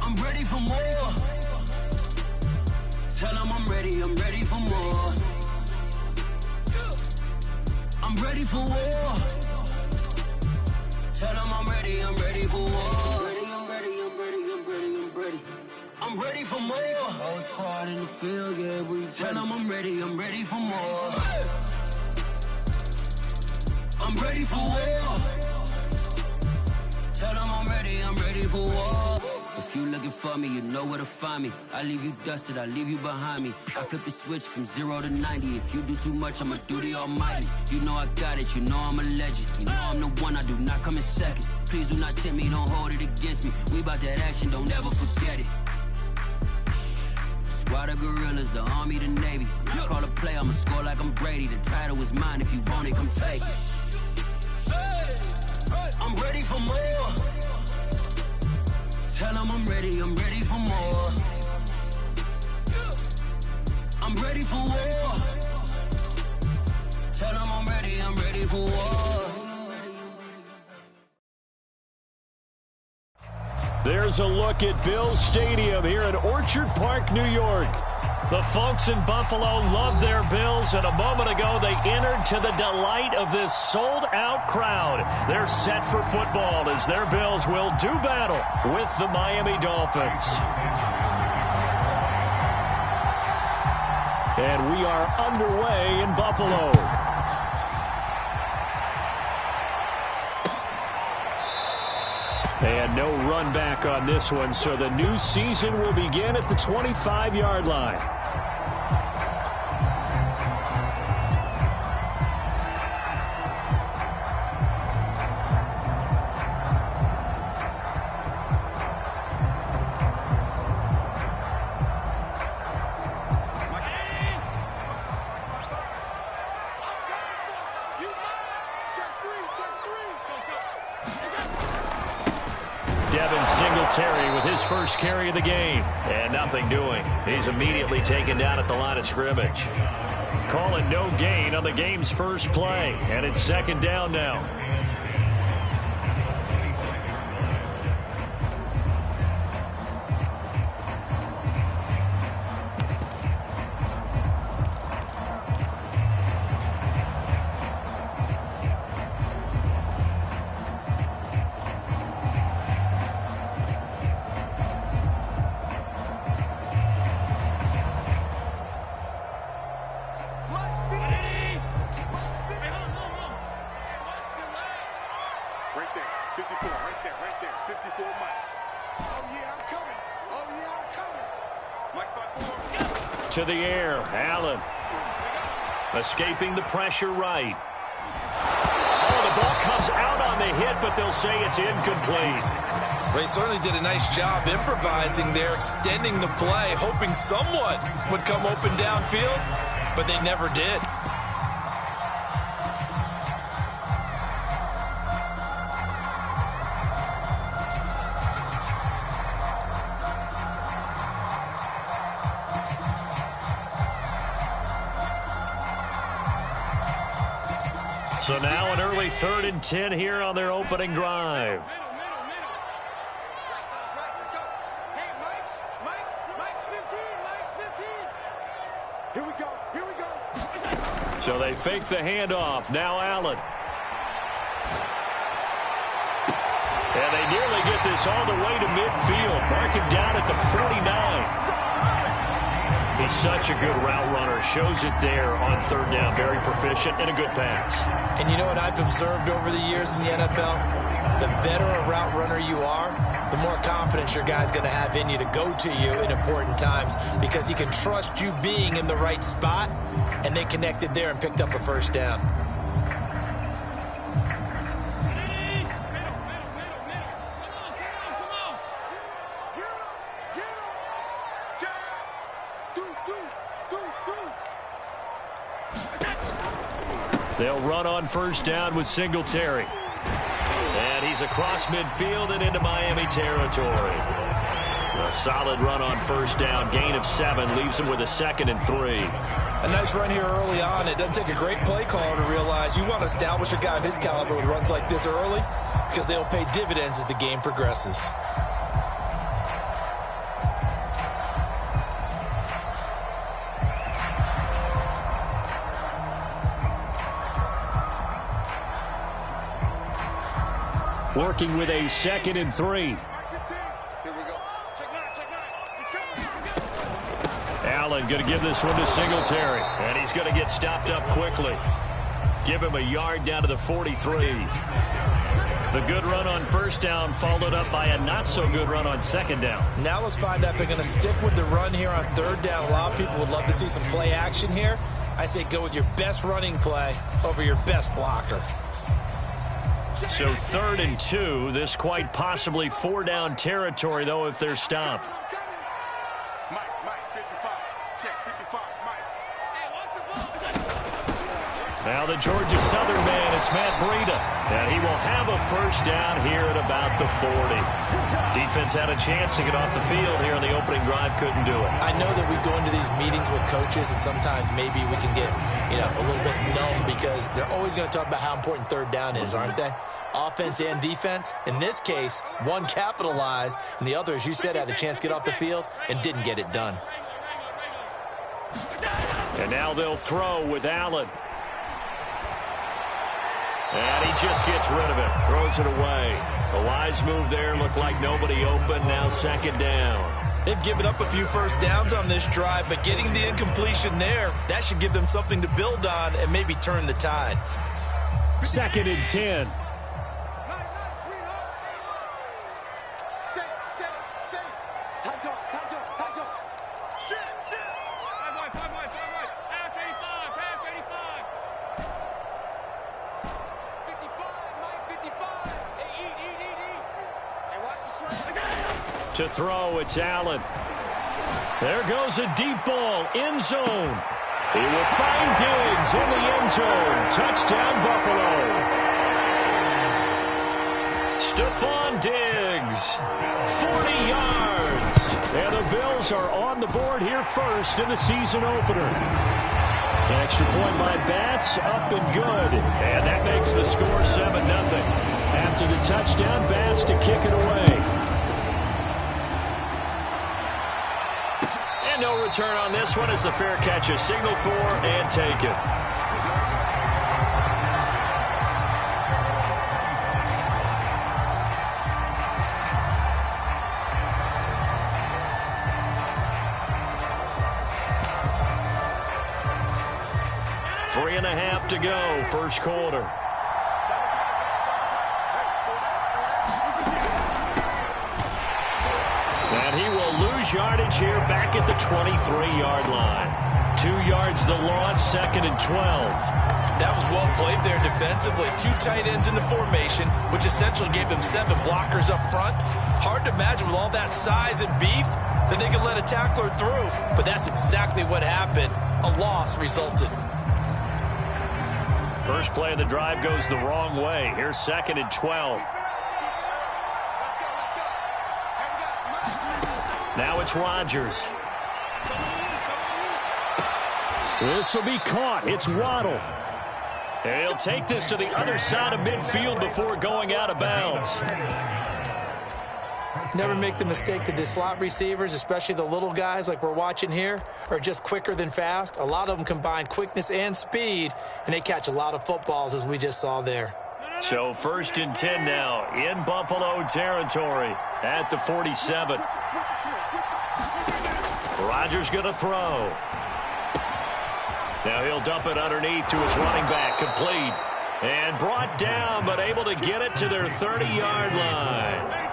I'm ready for more. Tell them I'm ready for more. I'm ready for war. Tell them I'm ready for war. I'm ready for more. Whole squad in the field, yeah, we tell them I'm ready for more. I'm ready for war. Tell them I'm ready for war. If you looking for me, you know where to find me. I leave you dusted, I leave you behind me. I flip the switch from 0 to 90. If you do too much, I'ma do the almighty. You know I got it, you know I'm a legend. You know I'm the one, I do not come in second. Please do not tempt me, don't hold it against me. We bout that action, don't ever forget it. Squad of gorillas, the army, the navy. When I call a play, I'ma score like I'm Brady. The title is mine, if you want it, come take it. I'm ready for more. Tell them I'm ready for more. I'm ready for war. Tell them I'm ready for war. There's a look at Bills Stadium here in Orchard Park, New York. The folks in Buffalo love their Bills, and a moment ago they entered to the delight of this sold-out crowd. They're set for football as their Bills will do battle with the Miami Dolphins. And we are underway in Buffalo. And no run back on this one, so the new season will begin at the 25-yard line. With his first carry of the game. And nothing doing. He's immediately taken down at the line of scrimmage. Calling no gain on the game's first play. And it's second down now. To the air, Allen. Escaping the pressure right. Oh, the ball comes out on the hit, but they'll say it's incomplete. They certainly did a nice job improvising there, extending the play, hoping someone would come open downfield, but they never did. So now an early 3rd and 10 here on their opening drive. Here we go. So they fake the handoff. Now Allen. And they nearly get this all the way to midfield. Mark him down at the 49. He's such a good route runner. Shows it there on 3rd down. Very proficient and a good pass. And you know what I've observed over the years in the NFL? The better a route runner you are, the more confidence your guy's going to have in you to go to you in important times because he can trust you being in the right spot, and they connected there and picked up a first down. They'll run on first down with Singletary. And he's across midfield and into Miami territory. A solid run on first down. Gain of 7 leaves him with a 2nd and 3. A nice run here early on. It doesn't take a great play caller to realize you want to establish a guy of his caliber with runs like this early because they'll pay dividends as the game progresses. working with a 2nd and 3. Here we go. Check nine. Allen going to give this one to Singletary. And he's going to get stopped up quickly. Give him a yard down to the 43. The good run on first down followed up by a not-so-good run on second down. Now let's find out if they're going to stick with the run here on third down. A lot of people would love to see some play action here. I say go with your best running play over your best blocker. So 3rd and 2. This quite possibly 4-down territory, though, if they're stopped. Mike, 55. Check, 55, Mike. Now the Georgia Southern man, it's Matt Breida. And he will have a first down here at about the 40. Defense had a chance to get off the field here on the opening drive, couldn't do it. I know that we go into these meetings with coaches, and sometimes maybe we can get, a little bit numb because they're always going to talk about how important third down is, aren't they? Offense and defense. In this case, one capitalized, and the other, as you said, had a chance to get off the field and didn't get it done. And now they'll throw with Allen. And he just gets rid of it. Throws it away. A wise move there. Looked like nobody open. Now 2nd down. They've given up a few first downs on this drive, but getting the incompletion there, that should give them something to build on and maybe turn the tide. 2nd and 10. To throw, it's Allen. There goes a deep ball, end zone. He will find Diggs in the end zone. Touchdown, Buffalo. Stephon Diggs, 40 yards. And the Bills are on the board here first in the season opener. An extra point by Bass, up and good. And that makes the score 7-0. After the touchdown, Bass to kick it away. No return on this one as the fair catch is signaled for and taken. Three and a half to go, first quarter. And he will lose yardage here back at the 23-yard line. 2 yards the loss, 2nd and 12. That was well played there defensively. 2 tight ends in the formation, which essentially gave them 7 blockers up front. Hard to imagine with all that size and beef that they could let a tackler through. But that's exactly what happened. A loss resulted. First play of the drive goes the wrong way. Here's 2nd and 12. Now it's Rodgers. This will be caught. It's Waddle. And he'll take this to the other side of midfield before going out of bounds. Never make the mistake that the slot receivers, especially the little guys like we're watching here, are just quicker than fast. A lot of them combine quickness and speed, and they catch a lot of footballs, as we just saw there. So 1st and 10 now in Buffalo territory at the 47. Rodgers going to throw. Now he'll dump it underneath to his running back, complete. And brought down, but able to get it to their 30-yard line.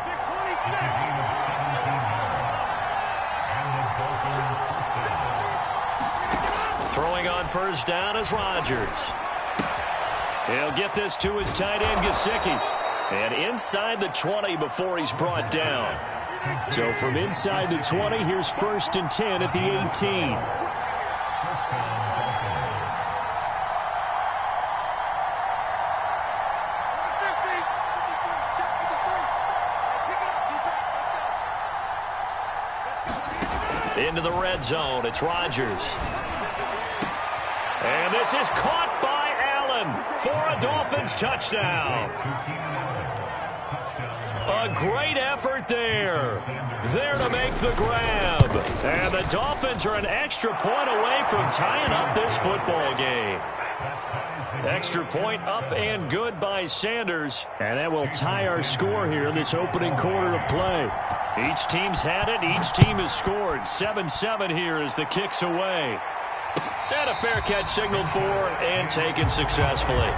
Throwing on first down is Rodgers. He'll get this to his tight end, Gesicki. And inside the 20 before he's brought down. So from inside the 20, here's 1st and 10 at the 18. Into the red zone, it's Rodgers. And this is caught by Allen for a Dolphins touchdown. A great effort there. There to make the grab. And the Dolphins are an extra point away from tying up this football game. Extra point up and good by Sanders. And that will tie our score here in this opening quarter of play. Each team's had it. Each team has scored. 7-7 here as the kick's away. And a fair catch signaled for and taken successfully.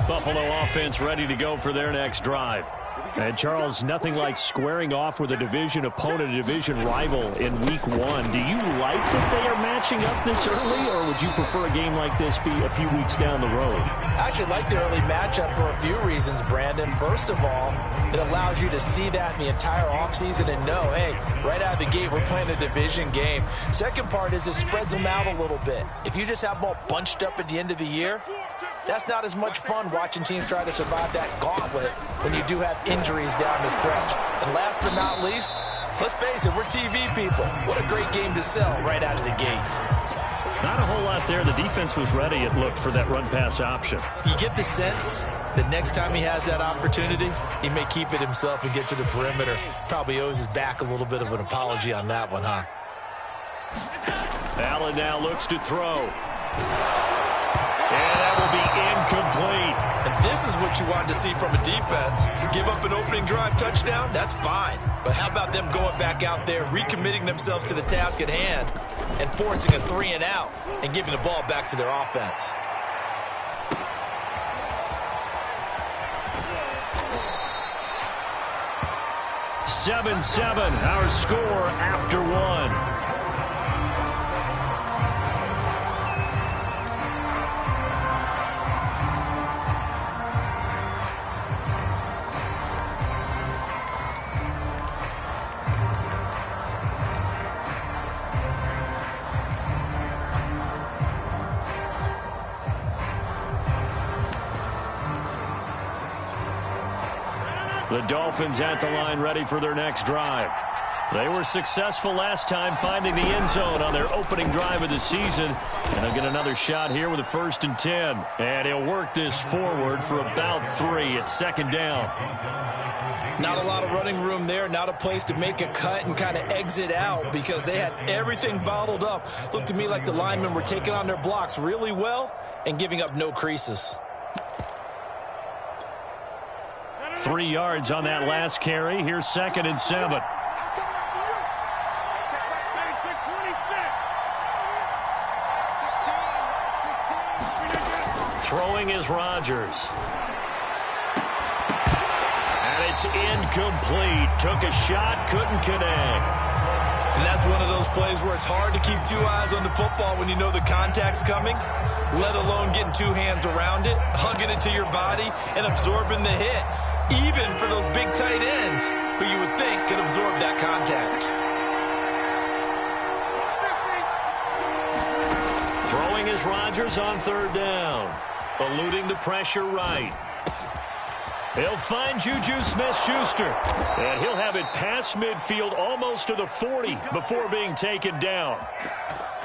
Buffalo offense ready to go for their next drive. And, Charles, nothing like squaring off with a division opponent, a division rival in Week 1. Do you like that they are matching up this early, or would you prefer a game like this be a few weeks down the road? I actually like the early matchup for a few reasons, Brandon. First of all, it allows you to see that in the entire offseason and know, hey, right out of the gate, we're playing a division game. Second part is it spreads them out a little bit. If you just have them all bunched up at the end of the year, that's not as much fun watching teams try to survive that gauntlet when you do have injuries down the stretch. And last but not least, let's face it, we're TV people. What a great game to sell right out of the gate. Not a whole lot there. The defense was ready, it looked, for that run-pass option. You get the sense that next time he has that opportunity, he may keep it himself and get to the perimeter. Probably owes his back a little bit of an apology on that one, huh? Allen now looks to throw. And that will be incomplete. And this is what you wanted to see from a defense. Give up an opening drive touchdown, that's fine. But how about them going back out there, recommitting themselves to the task at hand, and forcing a 3-and-out and giving the ball back to their offense? Seven, our score after one. The Dolphins at the line ready for their next drive. They were successful last time finding the end zone on their opening drive of the season. And they'll get another shot here with a 1st and 10. And he'll work this forward for about 3 at 2nd down. Not a lot of running room there, not a place to make a cut and kind of exit out because they had everything bottled up. Looked to me like the linemen were taking on their blocks really well and giving up no creases. 3 yards on that last carry. Here's 2nd and 7. Throwing is Rodgers. And it's incomplete. Took a shot, couldn't connect. And that's one of those plays where it's hard to keep 2 eyes on the football when you know the contact's coming, let alone getting 2 hands around it, hugging it to your body, and absorbing the hit. Even for those big tight ends who you would think could absorb that contact. Throwing is Rodgers on 3rd down. Eluding the pressure right. He'll find Juju Smith-Schuster. And he'll have it past midfield almost to the 40 before being taken down.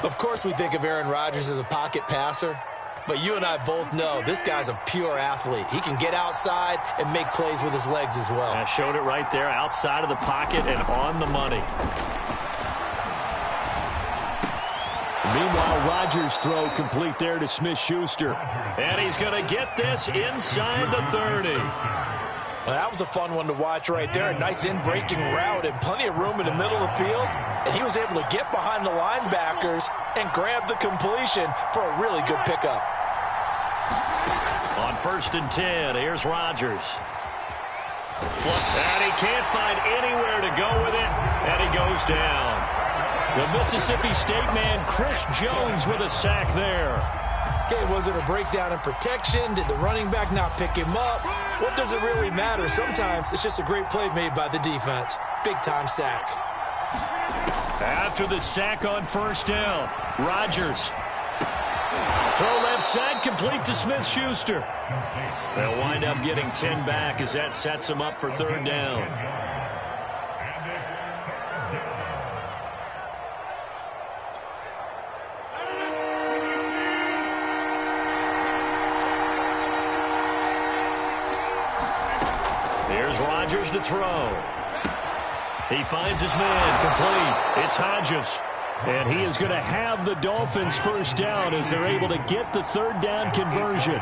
Of course we think of Aaron Rodgers as a pocket passer. But you and I both know this guy's a pure athlete. He can get outside and make plays with his legs as well. I showed it right there, outside of the pocket and on the money. Meanwhile, Rodgers' throw complete there to Smith-Schuster. And he's going to get this inside the 30. Well, that was a fun one to watch right there. A nice in-breaking route and plenty of room in the middle of the field. And he was able to get behind the linebackers and grab the completion for a really good pickup. On 1st and 10, here's Rodgers. And he can't find anywhere to go with it, and he goes down. The Mississippi State man, Chris Jones, with a sack there. Okay, was it a breakdown in protection? Did the running back not pick him up? What does it really matter? Sometimes it's just a great play made by the defense. Big-time sack. After the sack on 1st down, Rodgers. Throw left side, complete to Smith-Schuster. They'll wind up getting 10 back as that sets them up for 3rd down. Rodgers to throw. He finds his man, complete. It's Hodges. And he is going to have the Dolphins first down as they're able to get the third down conversion.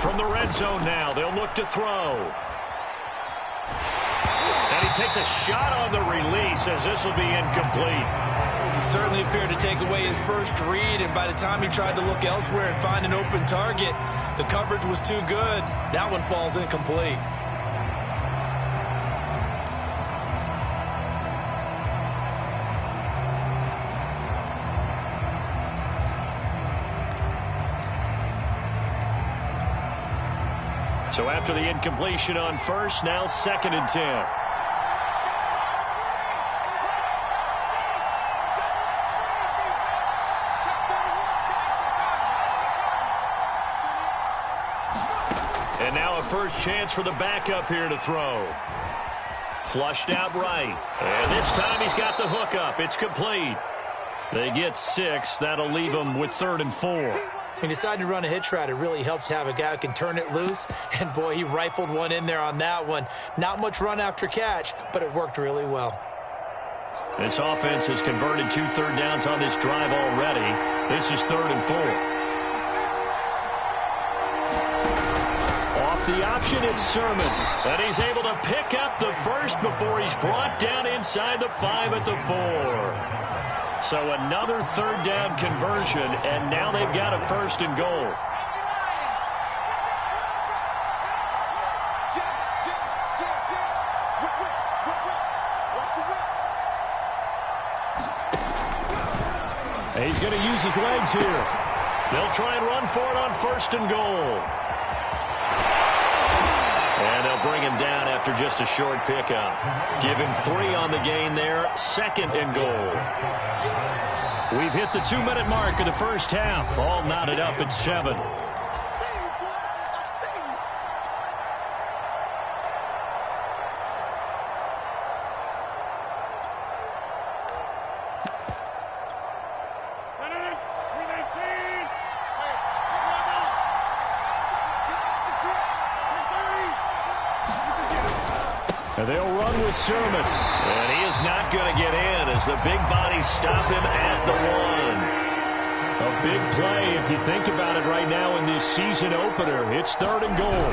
From the red zone now, they'll look to throw. And he takes a shot on the release as this will be incomplete. Certainly appeared to take away his first read, and by the time he tried to look elsewhere and find an open target, the coverage was too good. That one falls incomplete. So after the incompletion on first, now 2nd and 10. And now a first chance for the backup here to throw. Flushed out right. And this time he's got the hook up. It's complete. They get 6. That'll leave them with 3rd and 4. He decided to run a hitch route. It really helps to have a guy who can turn it loose. And, boy, he rifled one in there on that one. Not much run after catch, but it worked really well. This offense has converted 2 third downs on this drive already. This is 3rd and 4. Off the option, it's Sermon. And he's able to pick up the first before he's brought down inside the 5 at the 4. So another 3rd down conversion, and now they've got a 1st and goal. And he's going to use his legs here. They'll try and run for it on 1st and goal. And they'll bring him down after just a short pickup. Give him 3 on the gain there, 2nd and goal. We've hit the 2-minute mark of the first half. All knotted up at 7. And they'll run with Sermon. And he is not going to get in as the big bodies stop him at the 1. A big play if you think about it right now in this season opener. It's 3rd and goal.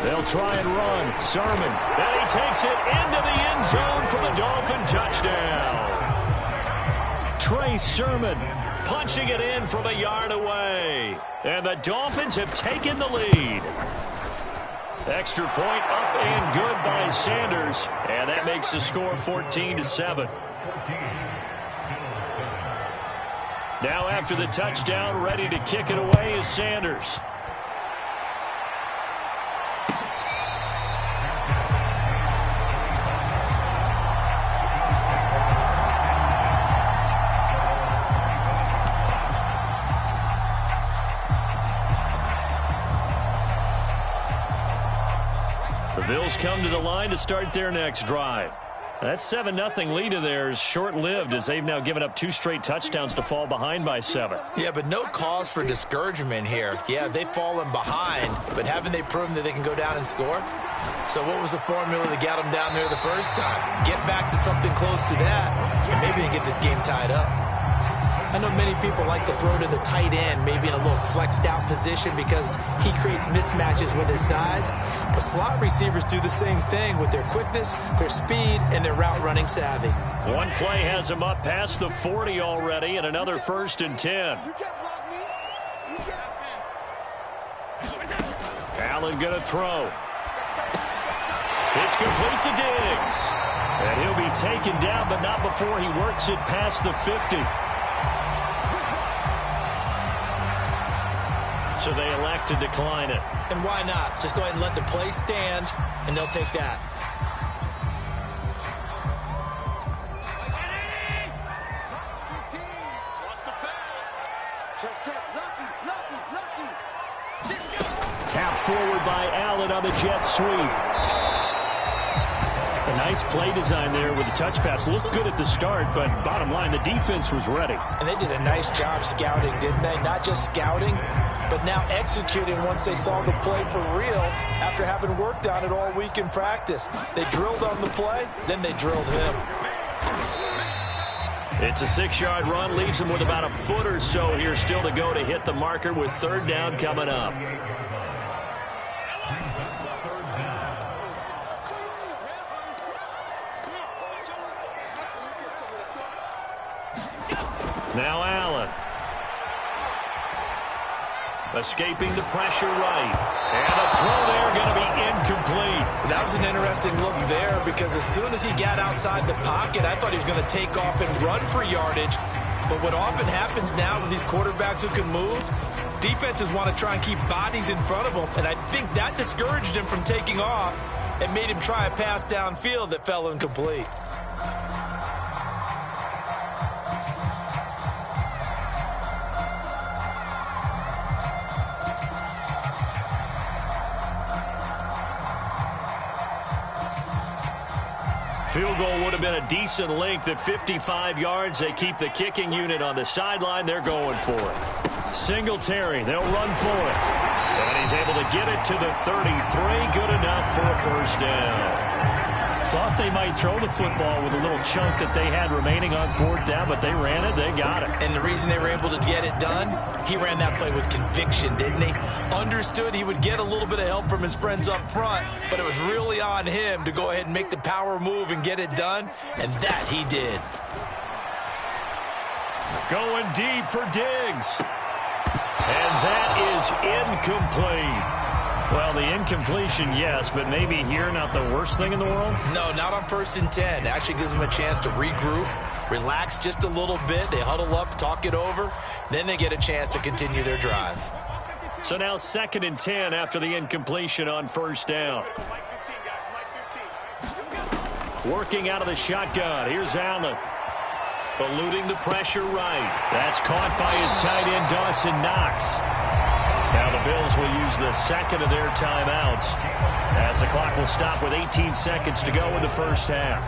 They'll try and run. Sermon. And he takes it into the end zone for the Dolphin touchdown. Trey Sermon punching it in from a yard away. And the Dolphins have taken the lead. Extra point up and good by Sanders. And that makes the score 14-7. Now after the touchdown, ready to kick it away is Sanders. The Bills come to the line to start their next drive. That 7-0 lead of theirs short-lived as they've now given up 2 straight touchdowns to fall behind by 7. Yeah, but no cause for discouragement here. Yeah, they've fallen behind, but haven't they proven that they can go down and score? So what was the formula that got them down there the first time? Get back to something close to that, and maybe they get this game tied up. I know many people like to throw to the tight end, maybe in a little flexed out position because he creates mismatches with his size. But slot receivers do the same thing with their quickness, their speed, and their route running savvy. One play has him up past the 40 already, and another 1st and 10. Allen gonna throw. It's complete to Diggs. And he'll be taken down, but not before he works it past the 50. So they elect to decline it. And why not? Just go ahead and let the play stand, and they'll take that. Tap forward by Allen on the jet sweep. Nice play design there with the touch pass. Looked good at the start, but bottom line, the defense was ready. And they did a nice job scouting, didn't they? Not just scouting, but now executing once they saw the play for real after having worked on it all week in practice. They drilled on the play, then they drilled him. It's a 6-yard run, leaves him with about a foot or so here still to go to hit the marker with third down coming up. Now Allen. Escaping the pressure right. And a throw there going to be incomplete. That was an interesting look there because as soon as he got outside the pocket, I thought he was going to take off and run for yardage. But what often happens now with these quarterbacks who can move, defenses want to try and keep bodies in front of them. And I think that discouraged him from taking off and made him try a pass downfield that fell incomplete. Field goal would have been a decent length at 55 yards. They keep the kicking unit on the sideline. They're going for it. Singletary, they'll run for it. And he's able to get it to the 33. Good enough for a first down. Thought they might throw the football with a little chunk that they had remaining on fourth down, but they ran it, they got it. And the reason they were able to get it done, he ran that play with conviction, didn't he? Understood he would get a little bit of help from his friends up front, but it was really on him to go ahead and make the power move and get it done, and that he did. Going deep for Diggs. And that is incomplete. Well, the incompletion, yes, but maybe here not the worst thing in the world? No, not on 1st and 10. It actually gives them a chance to regroup, relax just a little bit. They huddle up, talk it over. Then they get a chance to continue their drive. So now 2nd and 10 after the incompletion on first down. Working out of the shotgun. Here's Allen. Eluding the pressure right. That's caught by his tight end, Dawson Knox. Now the Bills will use the second of their timeouts as the clock will stop with 18 seconds to go in the first half.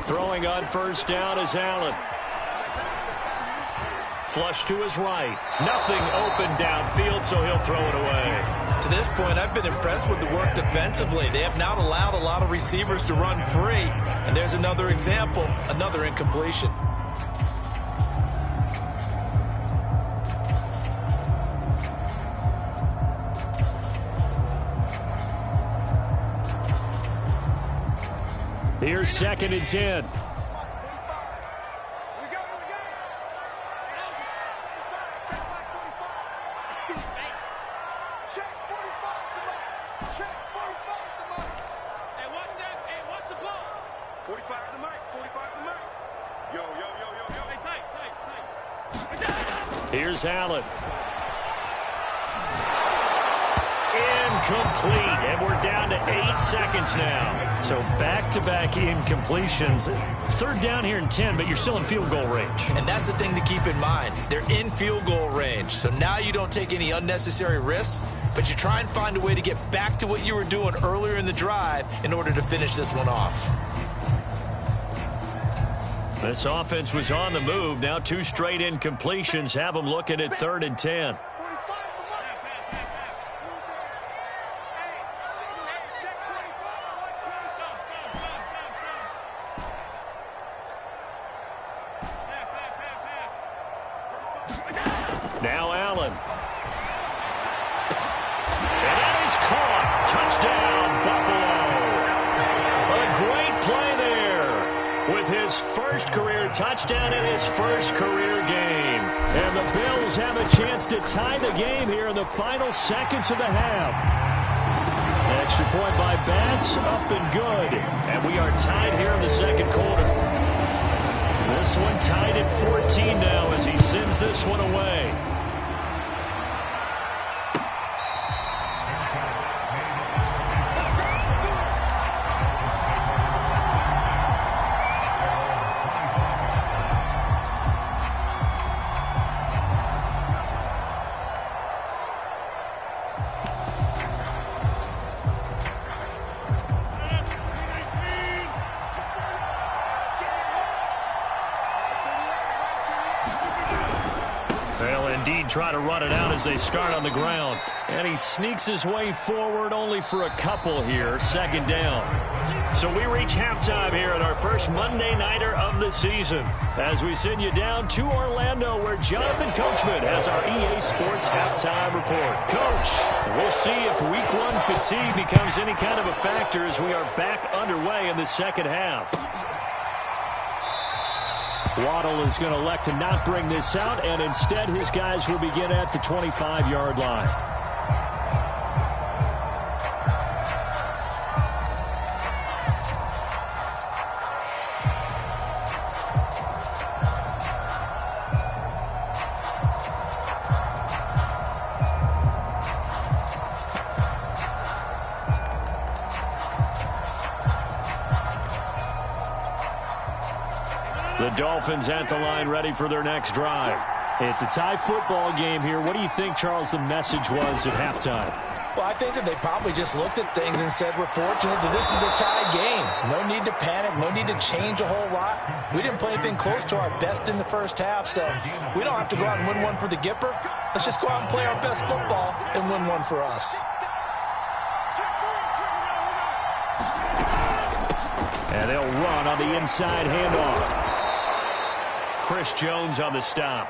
Throwing on first down is Allen. Flush to his right. Nothing open downfield, so he'll throw it away. To this point, I've been impressed with the work defensively. They have not allowed a lot of receivers to run free. And there's another example, another incompletion. Here's 2nd and 10. Here's Allen. Incomplete, and we're down to 8 seconds now. So back-to-back incompletions. Third down here in 10, but you're still in field goal range. And that's the thing to keep in mind. They're in field goal range. So now you don't take any unnecessary risks, but you try and find a way to get back to what you were doing earlier in the drive in order to finish this one off. This offense was on the move. Now 2 straight incompletions have them looking at 3rd and 10. Now Allen. And that is caught. Touchdown, Buffalo. A great play there with his first career touchdown in his first career game. And the Bills have a chance to tie the game here in the final seconds of the half. An extra point by Bass, up and good. And we are tied here in the second quarter. This one tied at 14 now as he sends this one away. They'll indeed try to run it out as they start on the ground. And he sneaks his way forward only for a couple here. Second down. So we reach halftime here at our first Monday Nighter of the season. As we send you down to Orlando where Jonathan Coachman has our EA Sports halftime report. Coach, we'll see if week one fatigue becomes any kind of a factor as we are back underway in the second half. Waddle is going to elect to not bring this out, and instead his guys will begin at the 25-yard line. The Dolphins at the line ready for their next drive. It's a tie football game here. What do you think, Charles, the message was at halftime? Well, I think that they probably just looked at things and said, we're fortunate that this is a tie game. No need to panic. No need to change a whole lot. We didn't play anything close to our best in the first half, so we don't have to go out and win one for the Gipper. Let's just go out and play our best football and win one for us. And they'll run on the inside handoff. Chris Jones on the stop.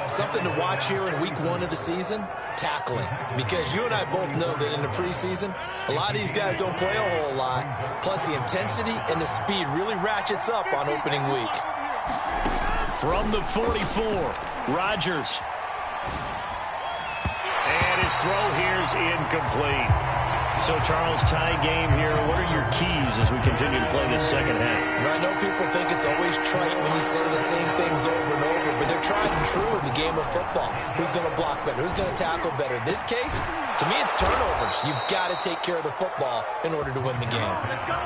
Something to watch here in week one of the season, tackling. Because you and I both know that in the preseason, a lot of these guys don't play a whole lot. Plus the intensity and the speed really ratchets up on opening week. From the 44, Rodgers. And his throw here is incomplete. So, Charles, tie game here. What are your keys as we continue to play this second half? I know people think it's always trite when you say the same things over and over, but they're tried and true in the game of football. Who's going to block better? Who's going to tackle better? In this case, to me, it's turnovers. You've got to take care of the football in order to win the game. Let's go.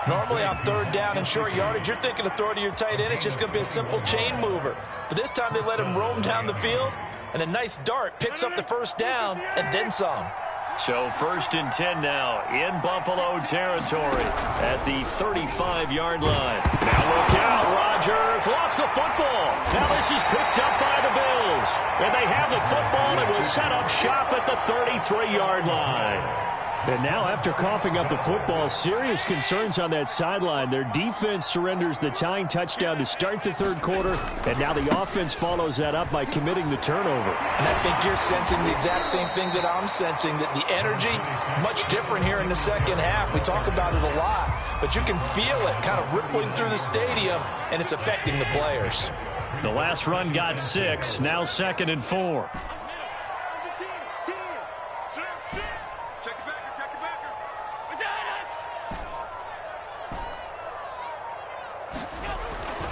Normally on third down and short yardage, you're thinking of throw to your tight end. It's just going to be a simple chain mover. But this time they let him roam down the field, and a nice dart picks up the first down and then some. So 1st and 10 now in Buffalo territory at the 35-yard line. Now look out, Rodgers lost the football. Now this is picked up by the Bills. And they have the football and will set up shop at the 33-yard line. And now after coughing up the football, serious concerns on that sideline. Their defense surrenders the tying touchdown to start the third quarter, and now the offense follows that up by committing the turnover. And I think you're sensing the exact same thing that I'm sensing, that the energy, much different here in the second half. We talk about it a lot, but you can feel it kind of rippling through the stadium, and it's affecting the players. The last run got 6, now 2nd and 4.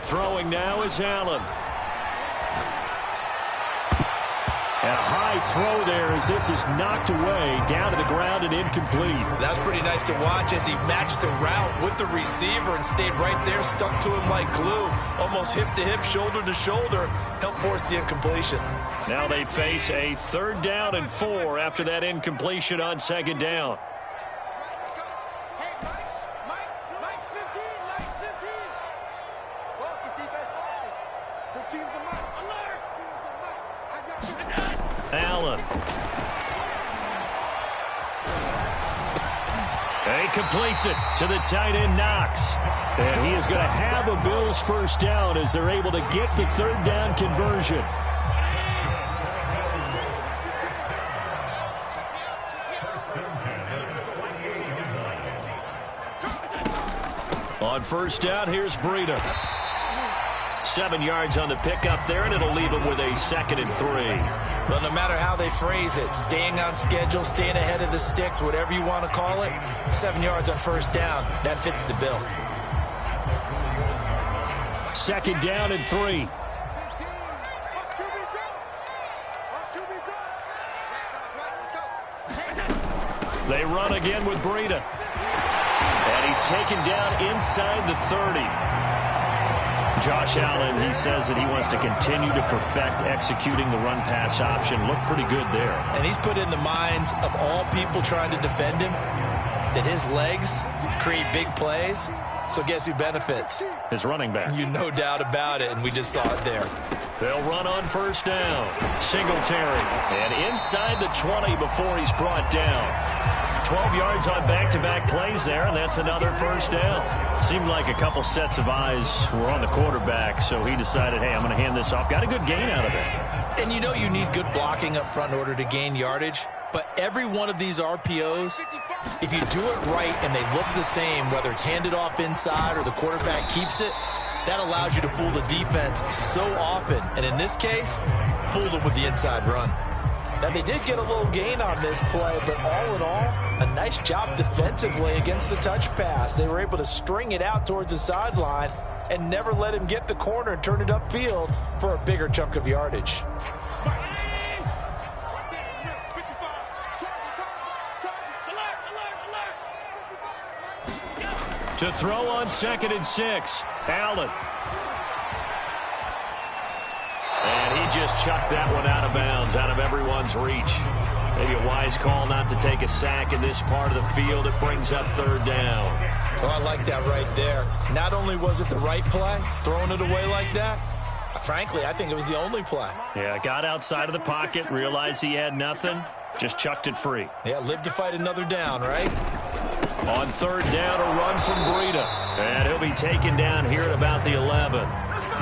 Throwing now is Allen. And a high throw there as this is knocked away, down to the ground and incomplete. That's pretty nice to watch as he matched the route with the receiver and stayed right there, stuck to him like glue, almost hip to hip, shoulder to shoulder, helped force the incompletion. Now they face a 3rd down and 4 after that incompletion on 2nd down. Allen. And he completes it to the tight end, Knox. And he is going to have a Bills first down as they're able to get the 3rd down conversion. On 1st down, here's Breida. 7 yards on the pickup there, and it'll leave him with a 2nd and 3. Well, no matter how they phrase it, staying on schedule, staying ahead of the sticks, whatever you want to call it, 7 yards on 1st down, that fits the bill. Second down and 3. They run again with Breida. And he's taken down inside the 30. Josh Allen, he says that he wants to continue to perfect executing the run-pass option. Looked pretty good there. And he's put in the minds of all people trying to defend him that his legs create big plays. So guess who benefits? His running back. You no doubt about it, and we just saw it there. They'll run on first down. Singletary. And inside the 20 before he's brought down. 12 yards on back-to-back plays there, and that's another first down. Seemed like a couple sets of eyes were on the quarterback, so he decided, hey, I'm going to hand this off. Got a good gain out of it. And you know you need good blocking up front in order to gain yardage, but every one of these RPOs, if you do it right and they look the same, whether it's handed off inside or the quarterback keeps it, that allows you to fool the defense so often. And in this case, fooled them with the inside run. Now, they did get a little gain on this play, but all in all, a nice job defensively against the touch pass. They were able to string it out towards the sideline and never let him get the corner and turn it upfield for a bigger chunk of yardage. To throw on 2nd and 6, Allen. And he just chucked that one out of bounds, out of everyone's reach. Maybe a wise call not to take a sack in this part of the field. It brings up 3rd down. Oh, I like that right there. Not only was it the right play, throwing it away like that, frankly, I think it was the only play. Yeah, got outside of the pocket, realized he had nothing, just chucked it free. Yeah, live to fight another down, right? On 3rd down, a run from Breida. And he'll be taken down here at about the 11.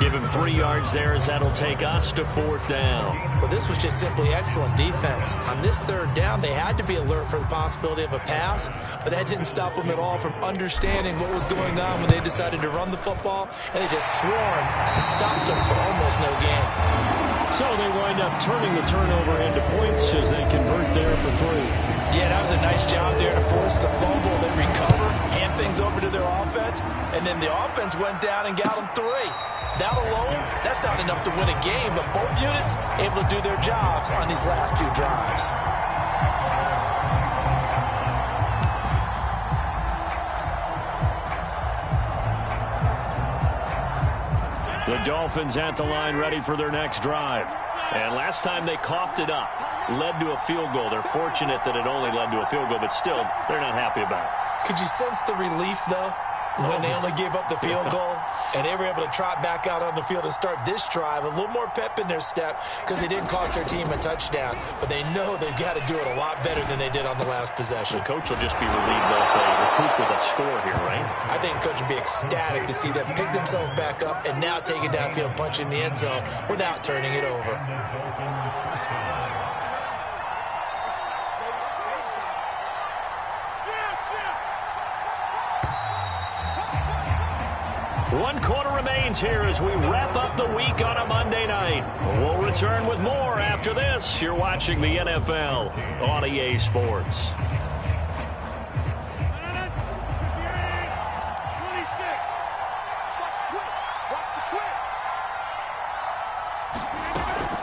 Give him 3 yards there as that'll take us to 4th down. Well, this was just simply excellent defense. On this 3rd down, they had to be alert for the possibility of a pass, but that didn't stop them at all from understanding what was going on when they decided to run the football, and they just swarmed and stopped them for almost no gain. So they wind up turning the turnover into points as they convert there for 3. Yeah, that was a nice job there to force the fumble, then recover, hand things over to their offense, and then the offense went down and got them 3. That alone, that's not enough to win a game, but both units able to do their jobs on these last 2 drives. The Dolphins at the line ready for their next drive. And last time they coughed it up, led to a field goal. They're fortunate that it only led to a field goal, but still, they're not happy about it. Could you sense the relief, though, when they only gave up the field goal and they were able to trot back out on the field and start this drive? A little more pep in their step because they didn't cost their team a touchdown, but they know they've got to do it a lot better than they did on the last possession. The coach will just be relieved though if they recoup with a score here, right? I think the coach would be ecstatic to see them pick themselves back up and now take it downfield and punch in the end zone without turning it over. One quarter remains here as we wrap up the week on a Monday night. We'll return with more after this. You're watching the NFL on EA Sports.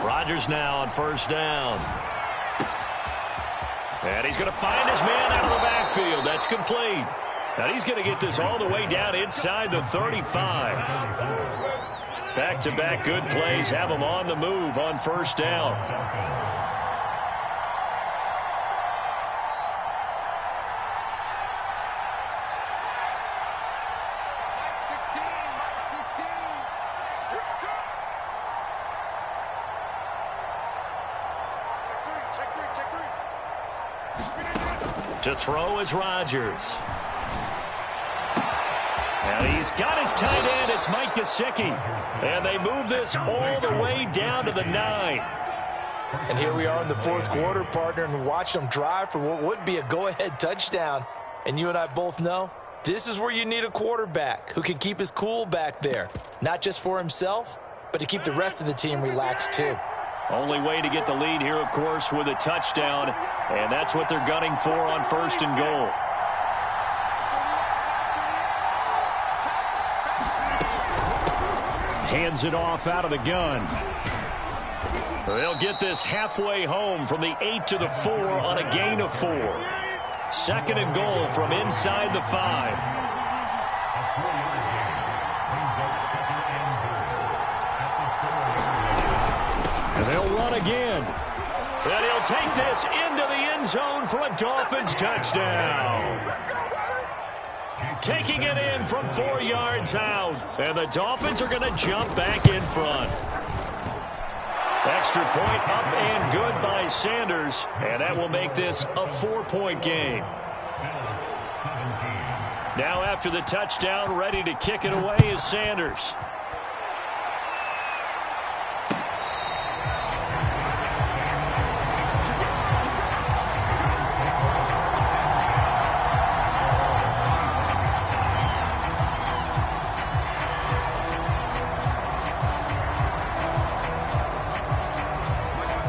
Rodgers now on 1st down. And he's going to find his man out of the backfield. That's complete. And he's going to get this all the way down inside the 35. Back-to-back good plays have him on the move on 1st down. To throw is Rodgers. And he's got his tight end. It's Mike Gesicki. And they move this all the way down to the 9. And here we are in the 4th quarter, partner, and watch them drive for what would be a go-ahead touchdown. And you and I both know this is where you need a quarterback who can keep his cool back there. Not just for himself, but to keep the rest of the team relaxed too. Only way to get the lead here, of course, with a touchdown. And that's what they're gunning for on 1st and goal. Hands it off out of the gun. They'll get this halfway home from the 8 to the 4 on a gain of 4. 2nd and goal from inside the 5. And they'll run again. And he'll take this into the end zone for a Dolphins touchdown. Taking it in from 4 yards out. And the Dolphins are going to jump back in front. Extra point up and good by Sanders. And that will make this a 4-point game. Now after the touchdown, ready to kick it away is Sanders.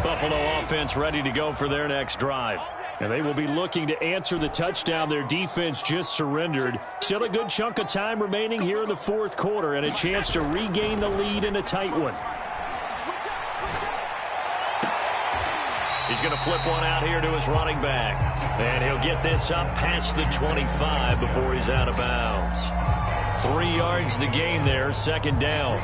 Buffalo offense ready to go for their next drive. And they will be looking to answer the touchdown their defense just surrendered. Still a good chunk of time remaining here in the 4th quarter and a chance to regain the lead in a tight one. He's going to flip one out here to his running back. And he'll get this up past the 25 before he's out of bounds. 3 yards the gain there, 2nd down.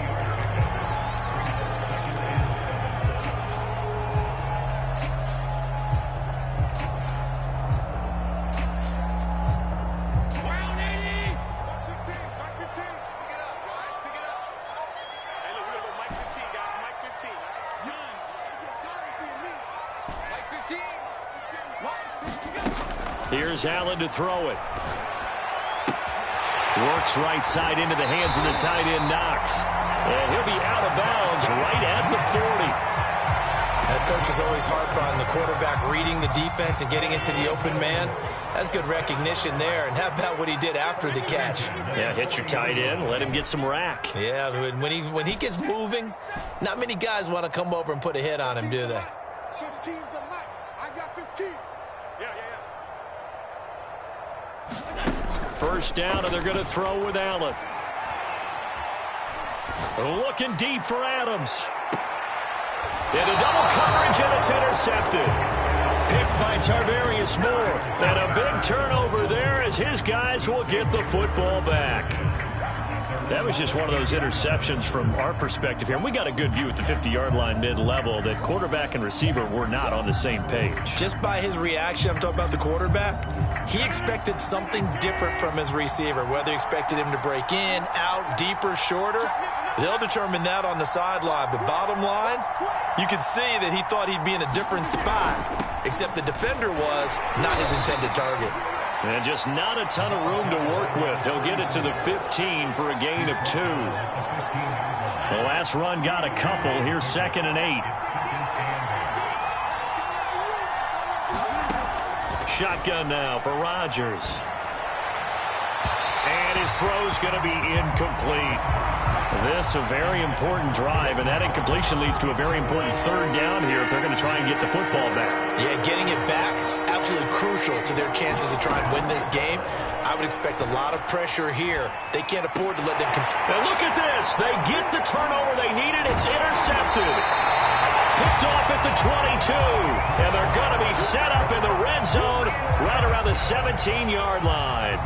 Here's Allen to throw it. Works right side into the hands of the tight end, Knox. And he'll be out of bounds right at the 40. That coach is always harp on the quarterback reading the defense and getting into the open man. That's good recognition there. And how about what he did after the catch? Yeah, hit your tight end, let him get some rack. Yeah, when he gets moving, not many guys want to come over and put a hit on him, do they? 15's the light. I got 15. First down, and they're going to throw with Allen. Looking deep for Adams. Into double coverage, and it's intercepted. Picked by Tarvarius Moore. And a big turnover there as his guys will get the football back. That was just one of those interceptions from our perspective here. And we got a good view at the 50-yard line mid-level that quarterback and receiver were not on the same page. Just by his reaction, I'm talking about the quarterback, he expected something different from his receiver, whether he expected him to break in, out, deeper, shorter. They'll determine that on the sideline. But bottom line, you could see that he thought he'd be in a different spot, except the defender was not his intended target. And just not a ton of room to work with. He'll get it to the 15 for a gain of 2. The last run got a couple. Here's 2nd and 8. Shotgun now for Rodgers. And his throw's going to be incomplete. This a very important drive, and that incompletion leads to a very important 3rd down here if they're going to try and get the football back. Yeah, getting it back, absolutely crucial to their chances to try and win this game. I would expect a lot of pressure here. They can't afford to let them continue. Now look at this. They get the turnover they needed. It's intercepted. Picked off at the 22. And they're going to be set up in the red zone right around the 17-yard line.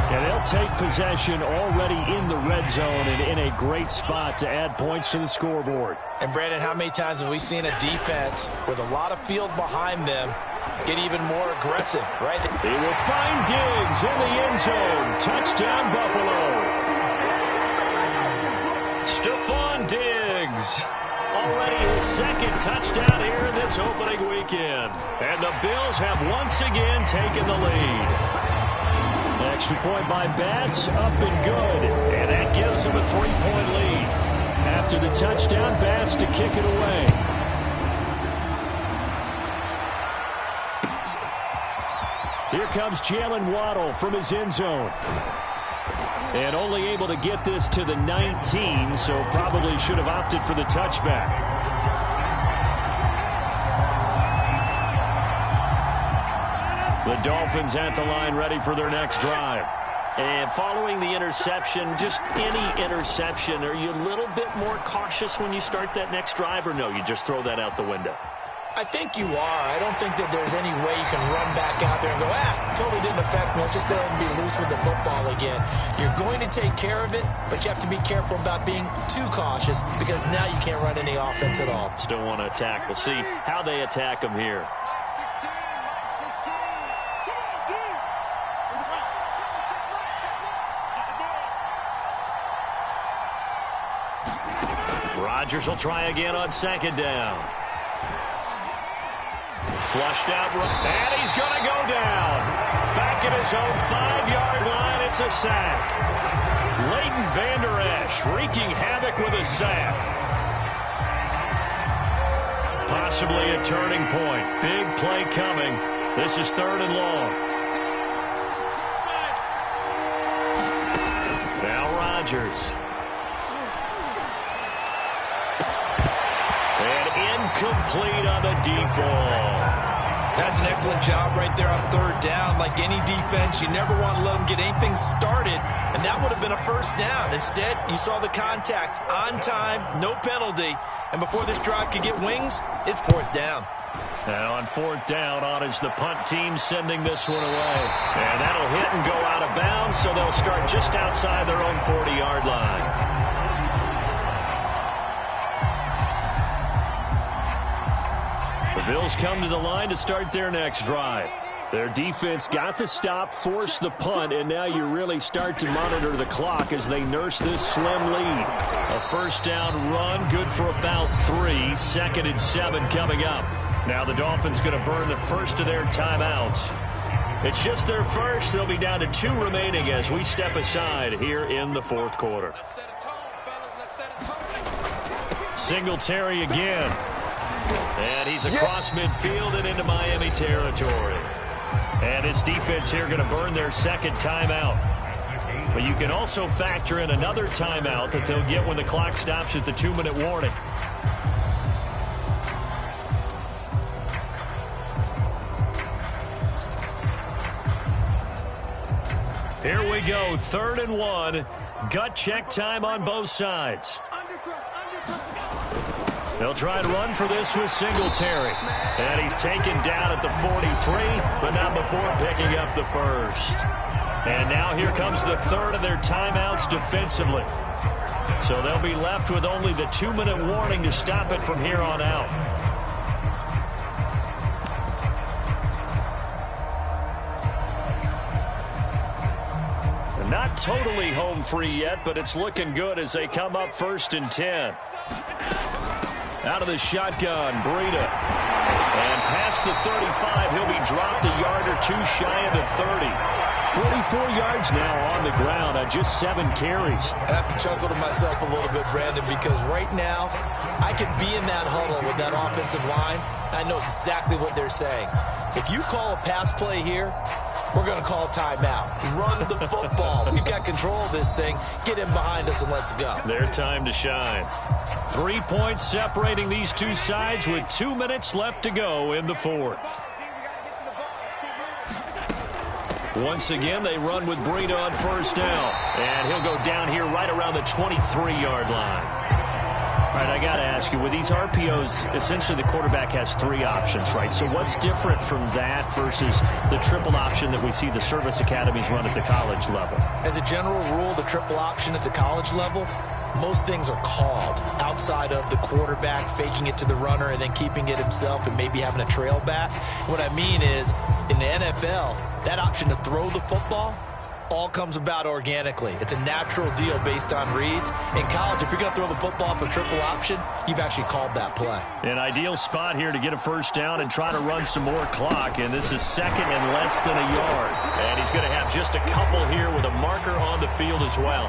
And they'll take possession already in the red zone and in a great spot to add points to the scoreboard. And, Brandon, how many times have we seen a defense with a lot of field behind them get even more aggressive, right? He will find Diggs in the end zone. Touchdown, Buffalo. Stephon Diggs. Already his 2nd touchdown here in this opening weekend. And the Bills have once again taken the lead. Extra point by Bass, up and good. And that gives him a 3-point lead. After the touchdown, Bass to kick it away. Here comes Jalen Waddle from his end zone. And only able to get this to the 19, so probably should have opted for the touchback. The Dolphins at the line ready for their next drive. And following the interception, just any interception, are you a little bit more cautious when you start that next drive, or no, you just throw that out the window? I think you are. I don't think that there's any way you can run back out there and go, totally didn't affect me. Let's just go ahead and be loose with the football again. You're going to take care of it, but you have to be careful about being too cautious because now you can't run any offense at all. Still want to attack. We'll see how they attack them here. Rodgers will try again on second down. Flushed out, and he's going to go down. Back at his own 5-yard line, it's a sack. Leighton Vander Esch wreaking havoc with a sack. Possibly a turning point. Big play coming. This is 3rd and long. Now Rodgers. And incomplete on the deep ball. That's an excellent job right there on 3rd down. Like any defense, you never want to let them get anything started, and that would have been a first down. Instead, you saw the contact on time, no penalty, and before this drive could get wings, it's 4th down. Now on 4th down, on is the punt team sending this one away. And that'll hit and go out of bounds, so they'll start just outside their own 40-yard line. Bills come to the line to start their next drive. Their defense got the stop, forced the punt, and now you really start to monitor the clock as they nurse this slim lead. A first down run, good for about 3. 2nd and 7 coming up. Now the Dolphins going to burn the first of their timeouts. It's just their first. They'll be down to 2 remaining as we step aside here in the 4th quarter. Singletary again. And he's across midfield and into Miami territory. And his defense here going to burn their 2nd timeout. But you can also factor in another timeout that they'll get when the clock stops at the 2-minute warning. Here we go, 3rd and 1. Gut check time on both sides. They'll try and run for this with Singletary. And he's taken down at the 43, but not before picking up the first. And now here comes the 3rd of their timeouts defensively. So they'll be left with only the 2-minute warning to stop it from here on out. Not totally home free yet, but it's looking good as they come up 1st and 10. Out of the shotgun, Breida. And past the 35, he'll be dropped a yard or 2 shy of the 30. 44 yards now on the ground on just 7 carries. I have to chuckle to myself a little bit, Brandon, because right now I could be in that huddle with that offensive line, and I know exactly what they're saying. If you call a pass play here, we're going to call a timeout. Run the football. We've got control of this thing. Get in behind us and let's go. Their time to shine. 3 points separating these two sides with 2 minutes left to go in the 4th. Once again, they run with Breida on 1st down. And he'll go down here right around the 23-yard line. All right, I got to ask you, with these RPOs, essentially the quarterback has 3 options, right? So what's different from that versus the triple option that we see the service academies run at the college level? As a general rule, the triple option at the college level, most things are called outside of the quarterback faking it to the runner and then keeping it himself and maybe having a trail back. What I mean is, in the NFL, that option to throw the football all comes about organically. It's a natural deal based on reads. In college, if you're going to throw the football for triple option, you've actually called that play. An ideal spot here to get a first down and try to run some more clock. And this is 2nd and less than a yard. And he's going to have just a couple here with a marker on the field as well.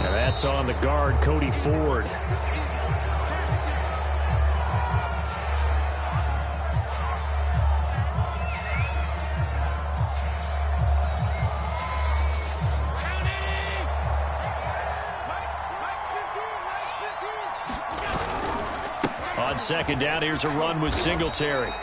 And that's on the guard, Cody Ford. On second down, here's a run with Singletary.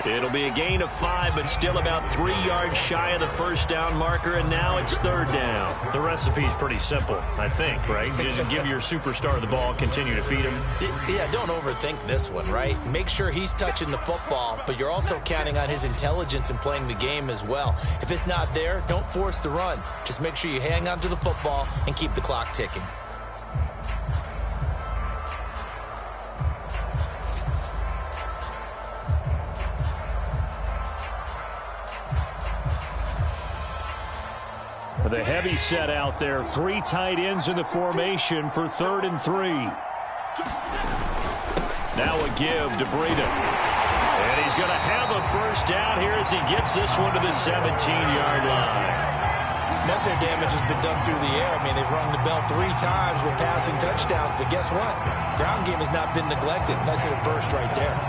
It'll be a gain of 5, but still about 3 yards shy of the first down marker, and now it's third down. The recipe's pretty simple, I think, right? Just give your superstar the ball, continue to feed him. Yeah, don't overthink this one, right? Make sure he's touching the football, but you're also counting on his intelligence in playing the game as well. If it's not there, don't force the run. Just make sure you hang on to the football and keep the clock ticking. The heavy set out there. 3 tight ends in the formation for 3rd and 3. Now a give to Breida. And he's going to have a first down here as he gets this one to the 17-yard line. Most of their damage has been done through the air. I mean, they've rung the bell 3 times with passing touchdowns, but guess what? Ground game has not been neglected. Nice little burst right there.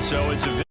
So it's a